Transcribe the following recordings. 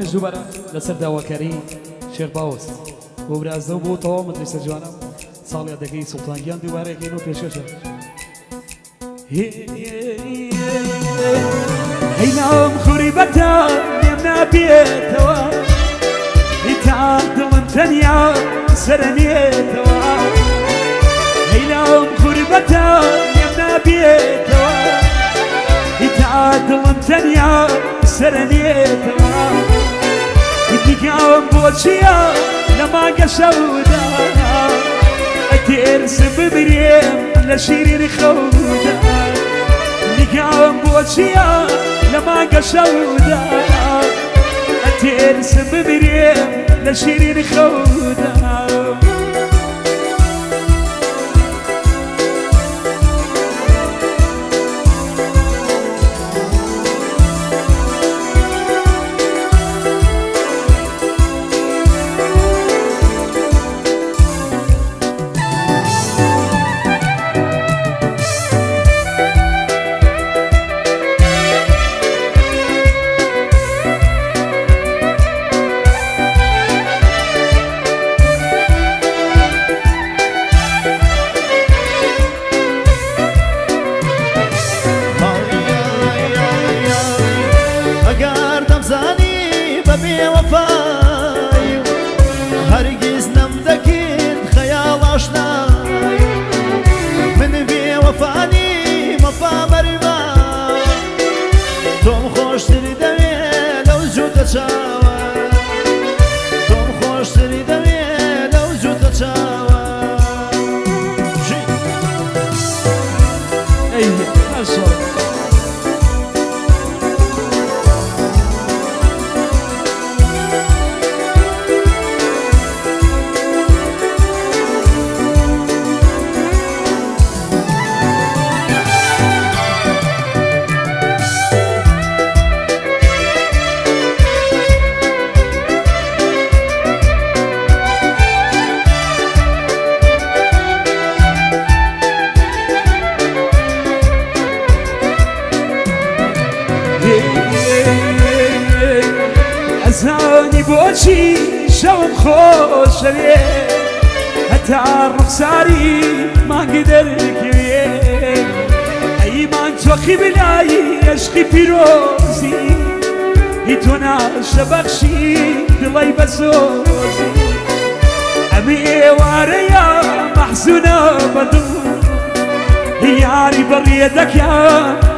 منش دووبارە لەسەر داواکاری شێر باوس بۆ برازدە بۆ تەواو مدرسە جوانە ساڵی یادەکەی سوڵتانگیان دووبارەیەکەین و پێشکەشە هەینام خوری بەتە لێم نابێتەوە هیتا دڵم تەنیا سەرەنێتەوە هەینام خوری بەتە لێم نابێتەوە هیتا دڵم تەنیا سەرەنێتەوە دیگەم بۆچیە لە مانگە شەودا ئەتێرسم ببرێم لە شیرینی خەودا دیگەم بۆچیە لە مانگە شەودا ئەتێرسم ببرێم لە شیرینی خەودا هەرگیز نەمدەکرد خەیاڵ ئاشنای من بێوەفانی مەفا مەرمە تۆم خۆشتری دەوێ لەو جووتە چاوە تۆم خۆشتری دەوێ لەو جووتە چاوە ئەزانی بۆچی شەوم خۆشەوێ هەتا ڕوخساری مانگی دەرکەوێ ئەیمان تۆقی بلایی عشقی پیرۆزی هی تۆ ناشە بەخشی دڵی بەسۆزی ئەمە ئێوارەیە مەحزونە بەدڵ یاری بەڕێ دەکا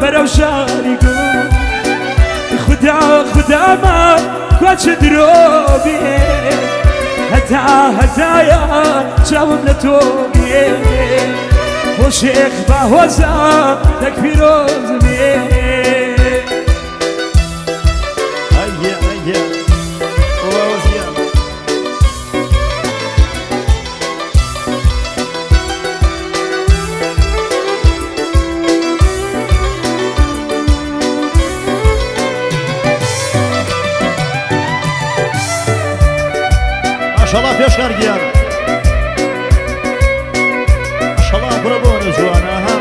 بەرەو شاری گوڵ خدا خدا ما کۆچە درۆ بێ هەتا هەتایە چاوم لە تۆ بێ بۆ شێخ باهۆزە دەک پیرۆز بێ ماشاءالله پێشکار گیان ماشاءالله بڕە بۆنە جوانە ها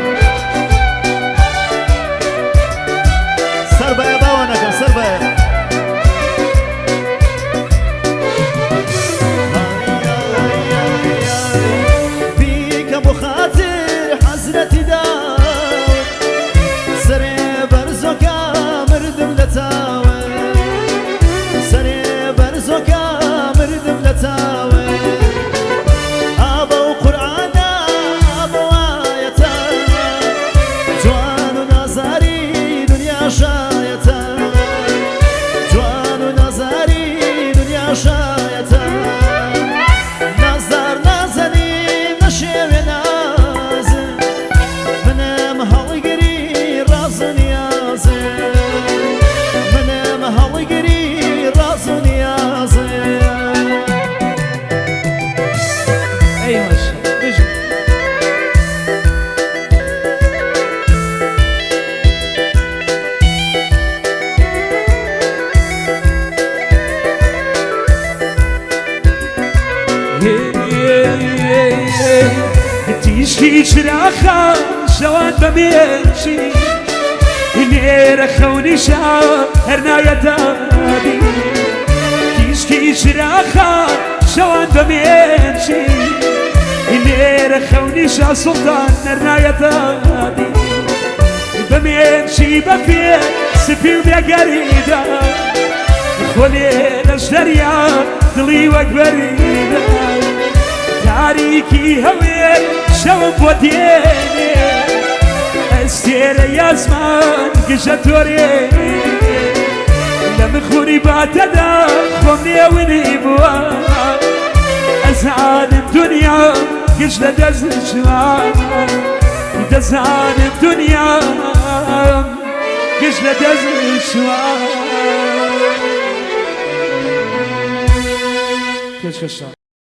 سەر بەیە باوانەکەم سەر بەیە بیکە بۆ خاتر حەزرەتی داوە سەرێ بەرزۆکە مردم لە تاوە سەرێ بەرزۆکە مردم لە تاوە ئابە و قورعانە ئابە وایەتە جوان و نازاری دنیا شایەتە جوان و نازاری دنیا شایەتە نازدار نازەنی نەشێوێ نازم منم هەڵگری ڕاز و نیازم منم هەڵگری ڕاز و نیازم تیشکی چراخە شەوان بەمێشی نێرە خەونیشە هەر نایەتابی براخان شوان بمينشي اللي رخوني شا سلطان نرناية دادي بمينشي بفير سفي وبقريدة خولي لجدريا دلي وقبريدة تاريكي هوير شوان بوديني السير يا زمان قشت وريني لم خوري باتدا خمني ونيبوا أزعان الدنيا قشت دزل شوان دزعان الدنيا قشت دزل شوان كش